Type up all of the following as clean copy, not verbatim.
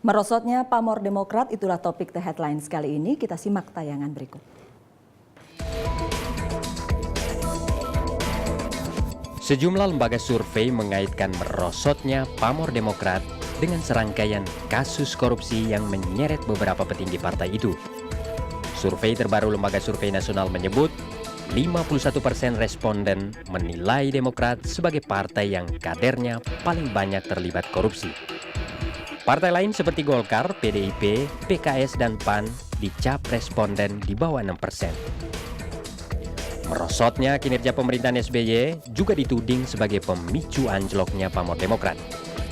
Merosotnya pamor Demokrat itulah topik The Headlines kali ini. Kita simak tayangan berikut. Sejumlah lembaga survei mengaitkan merosotnya pamor Demokrat dengan serangkaian kasus korupsi yang menyeret beberapa petinggi partai itu. Survei terbaru Lembaga Survei Nasional menyebut 51% responden menilai Demokrat sebagai partai yang kadernya paling banyak terlibat korupsi. Partai lain seperti Golkar, PDIP, PKS, dan PAN dicap responden di bawah 6%. Merosotnya kinerja pemerintahan SBY juga dituding sebagai pemicu anjloknya pamor Demokrat.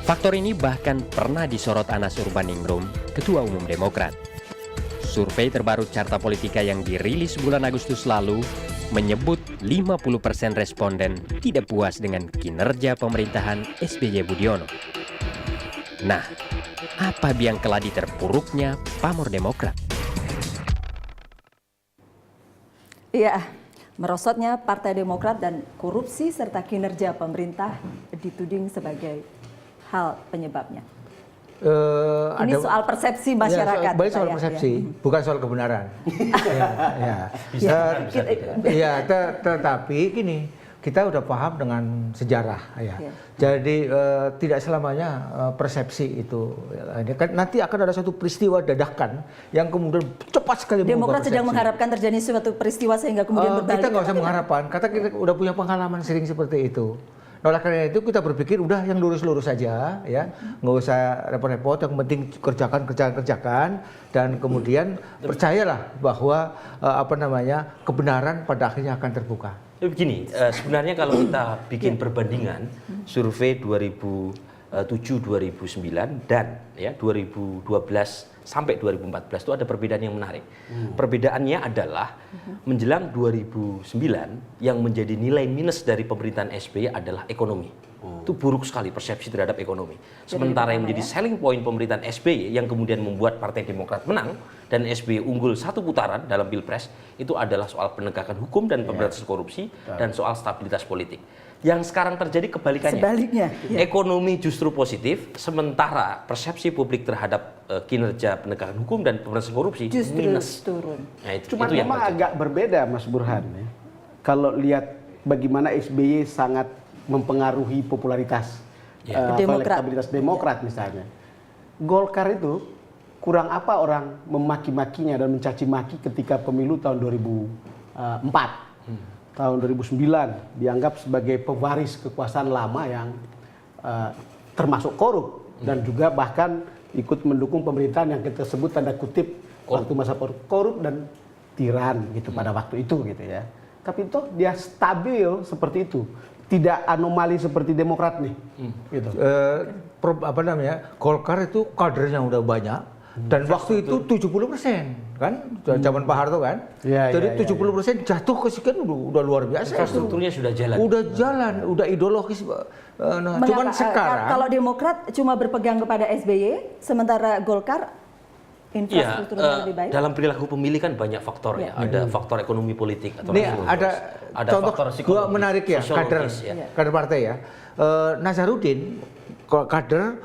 Faktor ini bahkan pernah disorot Anas Urbaningrum, Ketua Umum Demokrat. Survei terbaru Carta Politika yang dirilis bulan Agustus lalu menyebut 50% responden tidak puas dengan kinerja pemerintahan SBY Budiono. Nah, apa biang keladi terpuruknya pamor Demokrat? Iya, merosotnya Partai Demokrat dan korupsi serta kinerja pemerintah dituding sebagai hal penyebabnya. Ini soal persepsi masyarakat. Baik soal persepsi, bukan soal kebenaran. Tetapi gini, kita udah paham dengan sejarah ya. Jadi tidak selamanya persepsi itu. Nanti akan ada suatu peristiwa dadakan yang kemudian cepat sekali Demokrat sedang mengharapkan terjadi suatu peristiwa sehingga kemudian berbalik. Kita nggak usah mengharapkan, karena kita udah punya pengalaman sering seperti itu. Nah, oleh karena itu kita berpikir udah yang lurus-lurus saja ya, nggak usah repot-repot, yang penting kerjakan dan kemudian percayalah bahwa kebenaran pada akhirnya akan terbuka. Begini, sebenarnya kalau kita bikin perbandingan survei 2007-2009 dan ya 2012 sampai 2014 itu ada perbedaan yang menarik. Perbedaannya adalah menjelang 2009 yang menjadi nilai minus dari pemerintahan SBY adalah ekonomi. Itu buruk sekali persepsi terhadap ekonomi. Sementara yang menjadi selling point pemerintahan SBY yang kemudian membuat Partai Demokrat menang dan SBY unggul satu putaran dalam Pilpres itu adalah soal penegakan hukum dan pemberantasan korupsi dan soal stabilitas politik. Yang sekarang terjadi kebalikannya. Sebaliknya. Ekonomi justru positif, sementara persepsi publik terhadap kinerja penegakan hukum dan pemberantasan korupsi justru minus. Turun. Nah, Cuma memang agak berbeda, Mas Burhan. Ya. Kalau lihat bagaimana SBY sangat mempengaruhi popularitas elektabilitas Demokrat misalnya. Golkar itu kurang apa orang memaki-makinya dan mencaci maki ketika pemilu tahun 2004. Tahun 2009 dianggap sebagai pewaris kekuasaan lama yang termasuk korup dan juga bahkan ikut mendukung pemerintahan yang kita sebut tanda kutip waktu masa korup dan tiran gitu pada waktu itu gitu ya. Tapi itu dia stabil seperti itu, tidak anomali seperti Demokrat nih. Gitu. Golkar itu kadernya udah banyak. Dan waktu itu 70% kan, zaman Pak Harto kan. Jadi 70% jatuh ke sekian udah luar biasa. Infrastrukturnya sudah jalan. Udah ideologis. Nah, cuman sekarang kalau Demokrat cuma berpegang kepada SBY, sementara Golkar infrastrukturnya lebih baik. Dalam perilaku pemilih kan banyak faktor ya. Ada faktor ekonomi politik atau ada contoh faktor dua menarik ya, kader partai ya. Nazarudin kader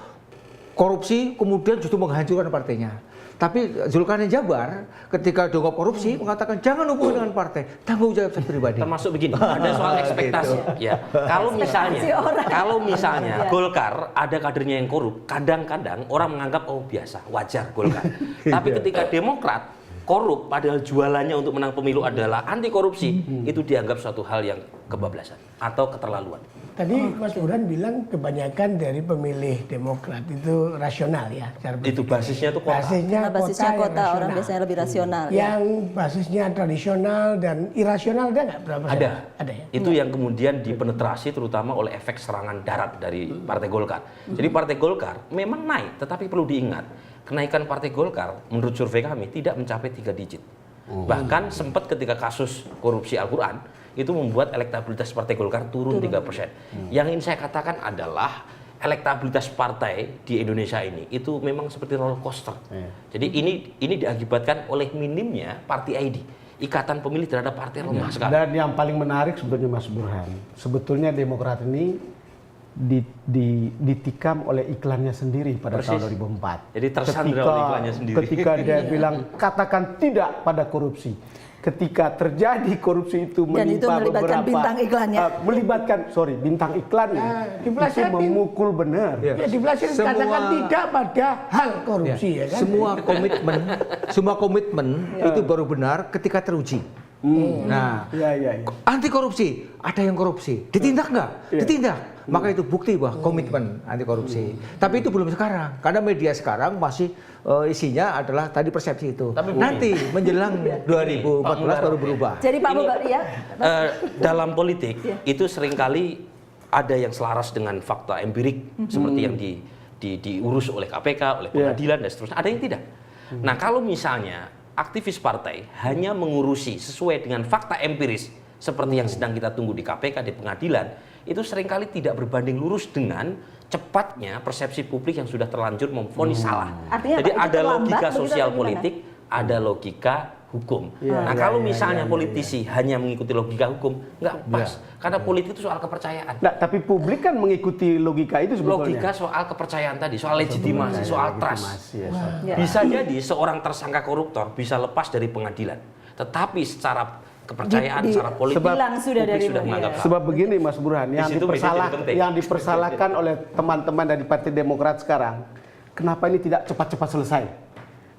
korupsi kemudian justru menghancurkan partainya. Tapi Zulkarnain Jabar ketika dianggap korupsi mengatakan jangan hubungan dengan partai, tanggung jawab saya pribadi. Termasuk begini, ada soal ekspektasi. Ya, kalau misalnya Golkar ada kadernya yang korup, kadang-kadang orang menganggap oh biasa, wajar Golkar. Tapi ketika Demokrat korup padahal jualannya untuk menang pemilu adalah anti korupsi, itu dianggap suatu hal yang kebablasan atau keterlaluan. Tadi Mas Burhan bilang kebanyakan dari pemilih Demokrat itu rasional ya. Itu basisnya itu kota. Basisnya kota, orang biasanya lebih rasional. Yang basisnya tradisional dan irasional ada nggak berapa? Ada ya. Itu yang kemudian dipenetrasi terutama oleh efek serangan darat dari Partai Golkar. Jadi Partai Golkar memang naik, tetapi perlu diingat kenaikan Partai Golkar menurut survei kami tidak mencapai 3 digit. Bahkan sempat ketika kasus korupsi Al-Quran itu membuat elektabilitas Partai Golkar turun 3%. Yang ingin saya katakan adalah elektabilitas partai di Indonesia ini itu memang seperti roller coaster. Jadi ini diakibatkan oleh minimnya party ID. Ikatan pemilih terhadap partai lemah sekali. Dan yang paling menarik sebetulnya Mas Burhan, sebetulnya Demokrat ini ditikam oleh iklannya sendiri pada Persis. tahun 2004. Jadi tersandra oleh iklannya sendiri. Ketika dia bilang katakan tidak pada korupsi. Ketika terjadi korupsi itu Dan itu menimpa melibatkan beberapa bintang iklannya. bintang iklannya itu dipelesetin. memukul benar. Ya. Ya dipelesetin Semua- katakan tidak pada hal korupsi ya kan. Semua komitmen itu baru benar ketika teruji. Nah, Ya. anti korupsi, ada yang korupsi, ditindak nggak? Ditindak. Maka itu bukti bahwa komitmen anti korupsi. Tapi itu belum sekarang, karena media sekarang masih isinya adalah tadi persepsi itu. Tapi nanti menjelang 2014 baru berubah. Jadi Pak Mubar, ya. Dalam politik itu seringkali ada yang selaras dengan fakta empirik seperti yang diurus oleh KPK, oleh pengadilan dan seterusnya. Ada yang tidak. Nah, kalau misalnya aktivis partai hanya mengurusi sesuai dengan fakta empiris seperti yang sedang kita tunggu di KPK, di pengadilan, itu seringkali tidak berbanding lurus dengan cepatnya persepsi publik yang sudah terlanjur memvonis salah. Artinya Jadi apa? Itu ada terlambat logika begitu sosial atau gimana? politik, ada logika hukum. Nah, kalau misalnya politisi hanya mengikuti logika hukum, nggak pas. Karena politik itu soal kepercayaan. Nah, tapi publik kan mengikuti logika itu sebetulnya. Logika soal kepercayaan tadi, soal legitimasi, soal trust. Ya. Bisa jadi seorang tersangka koruptor bisa lepas dari pengadilan, tetapi secara kepercayaan, secara politik, hilang sudah publik dari sudah dunia. menganggap salah. Sebab begini Mas Burhan, situ media jadi penting. yang dipersalahkan oleh teman-teman dari Partai Demokrat sekarang, kenapa ini tidak cepat-cepat selesai?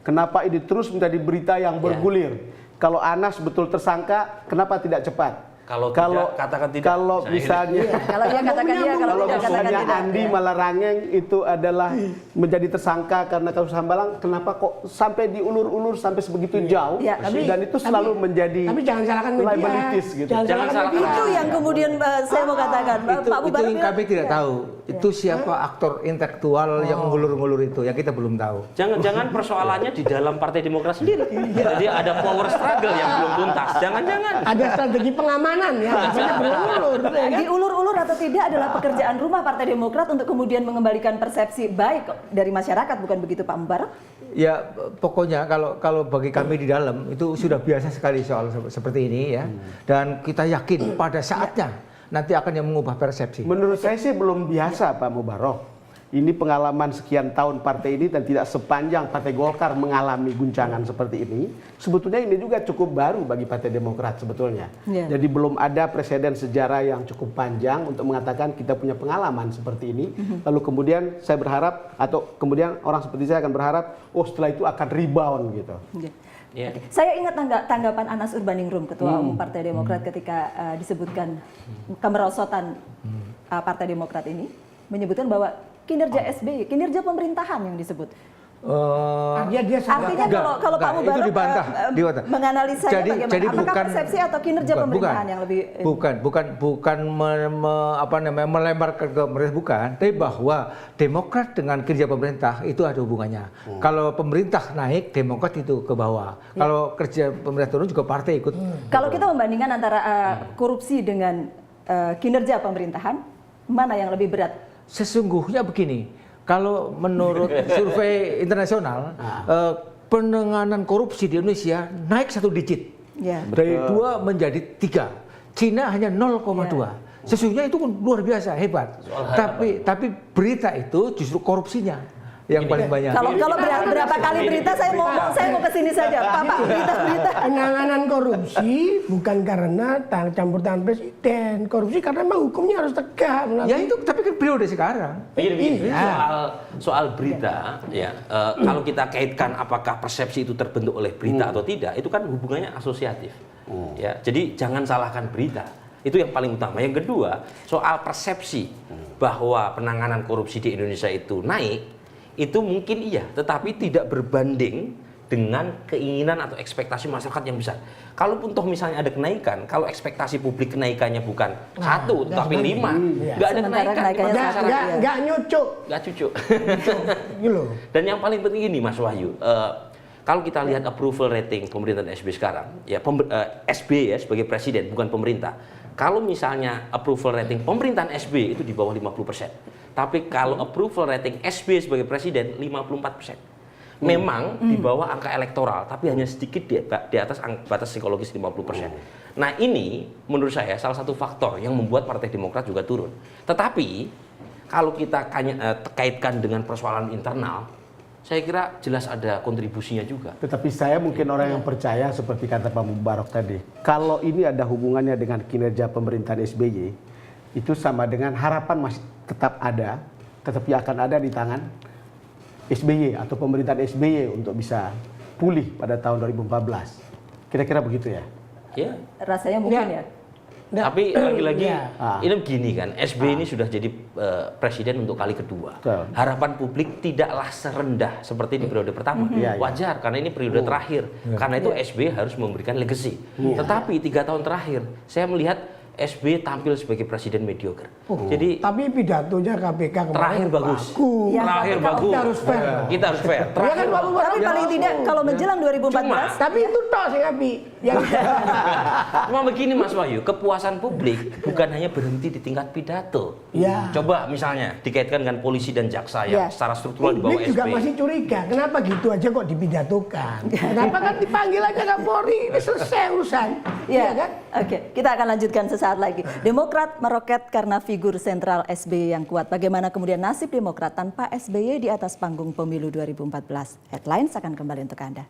Kenapa ini terus menjadi berita yang bergulir? Kalau Anas betul tersangka, kenapa tidak cepat? Kalau tidak, katakan tidak. Kalau misalnya Kalau dia katakan iya, kalau kalau tidak katakan misalnya tidak. Andi Ya. Malarangeng itu adalah menjadi tersangka karena kasus Hambalang, kenapa kok sampai diulur-ulur sampai sebegitu jauh? Ya, Dan itu selalu menjadi Tapi jangan salahkan media. liabilities gitu. Jangan salahkan media. Itu yang kemudian saya mau katakan, itu Pak Mubar yang kami tidak tahu. Itu siapa aktor intelektual yang mengulur-ngulur itu, yang kita belum tahu. Jangan-jangan persoalannya di dalam Partai Demokrat sendiri. Jadi ada power struggle yang belum tuntas. Jangan-jangan. Ada strategi pengamanan ya, banyak berulur. Ya kan? Diulur-ulur atau tidak adalah pekerjaan rumah Partai Demokrat untuk kemudian mengembalikan persepsi baik dari masyarakat, bukan begitu Pak Mubarak? Ya pokoknya kalau bagi kami di dalam itu sudah biasa sekali soal seperti ini ya. Dan kita yakin pada saatnya nanti akan yang mengubah persepsi. Menurut saya sih belum biasa Pak Mubarok. Ini pengalaman sekian tahun partai ini dan tidak sepanjang Partai Golkar mengalami guncangan seperti ini. Sebetulnya ini juga cukup baru bagi Partai Demokrat sebetulnya. Ya. Jadi belum ada presiden sejarah yang cukup panjang untuk mengatakan kita punya pengalaman seperti ini. Lalu kemudian saya berharap atau kemudian orang seperti saya akan berharap, oh setelah itu akan rebound gitu. Ya. Saya ingat tanggapan Anas Urbaningrum, Ketua Umum Partai Demokrat ketika disebutkan kemerosotan Partai Demokrat ini, menyebutkan bahwa kinerja SBY, kinerja pemerintahan yang disebut. Dia Artinya kalau Pak Mubarak itu dibantah. menganalisa bagaimana, jadi apakah bukan persepsi atau kinerja pemerintahan yang lebih bukan melempar ke pemerintah, bukan, tapi bahwa Demokrat dengan kinerja pemerintah itu ada hubungannya. Kalau pemerintah naik, Demokrat itu ke bawah. Kalau kerja pemerintah turun juga partai ikut. Kalau kita membandingkan antara korupsi dengan kinerja pemerintahan, mana yang lebih berat? Sesungguhnya begini, kalau menurut survei internasional, penanganan korupsi di Indonesia naik 1 digit. Ya. Dari 2 menjadi 3. Cina hanya 0,2. Sesungguhnya itu luar biasa, hebat. Tapi berita itu justru korupsinya yang paling banyak. Kalau berapa kali berita saya mau ke sini saja, Pak berita. Penanganan korupsi bukan karena campur tangan presiden. Korupsi karena memang hukumnya harus tegak. Ya itu, tapi kan periode sekarang. Begini, soal berita, ya kalau kita kaitkan apakah persepsi itu terbentuk oleh berita atau tidak, itu kan hubungannya asosiatif. Ya, jadi jangan salahkan berita. Itu yang paling utama. Yang kedua, soal persepsi bahwa penanganan korupsi di Indonesia itu naik, itu mungkin iya, tetapi tidak berbanding dengan keinginan atau ekspektasi masyarakat yang besar. Kalaupun toh misalnya ada kenaikan, kalau ekspektasi publik kenaikannya bukan 1 tapi 5, nggak ada kenaikan. Nggak nyucuk. Nggak cucuk. Gitu. Dan yang paling penting ini Mas Wahyu, kalau kita lihat approval rating pemerintahan SBY sekarang, ya SBY ya sebagai presiden bukan pemerintah. Kalau misalnya approval rating pemerintahan SBY itu di bawah 50%. Tapi kalau approval rating SBY sebagai presiden 54%. Memang di bawah angka elektoral, tapi hanya sedikit di atas batas psikologis 50%. Nah ini menurut saya salah satu faktor yang membuat Partai Demokrat juga turun. Tetapi kalau kita kaitkan dengan persoalan internal, saya kira jelas ada kontribusinya juga. Tetapi saya mungkin orang yang percaya seperti kata Pak Mubarak tadi. Kalau ini ada hubungannya dengan kinerja pemerintahan SBY, itu sama dengan harapan masih tetap ada, tetapi akan ada di tangan SBY atau pemerintahan SBY untuk bisa pulih pada tahun 2014. Kira-kira begitu ya? Ya. Rasanya mungkin ya. Nggak. Tapi lagi-lagi Ya. ini begini kan, SBY ini sudah jadi presiden untuk kali kedua. Betul. Harapan publik tidaklah serendah seperti di periode pertama. Iya, iya. Wajar karena ini periode terakhir. Karena itu SBY harus memberikan legacy. Tetapi 3 tahun terakhir saya melihat SBY tampil sebagai presiden mediocre. Jadi Tapi pidatonya KPK kemarin terakhir bagus. Ya, Terakhir tapi bagus. kita harus fair. Kita harus fair. Ya kan Terakhir Pak Mubarak Tapi paling tidak kalau menjelang 2014, Tapi itu toh sing api. Yang Cuma begini Mas Wahyu, kepuasan publik bukan hanya berhenti di tingkat pidato. Ya. Coba misalnya dikaitkan dengan polisi dan jaksa yang Ya. secara struktural di bawah publik juga SBY. masih curiga. Kenapa gitu aja kok dipidatokan? Kenapa kan dipanggil aja Kapolri, ini selesai urusan. Iya ya kan? Oke, kita akan lanjutkan sesaat lagi. Demokrat meroket karena figur sentral SBY yang kuat. Bagaimana kemudian nasib Demokrat tanpa SBY di atas panggung pemilu 2014? Headlines akan kembali untuk Anda.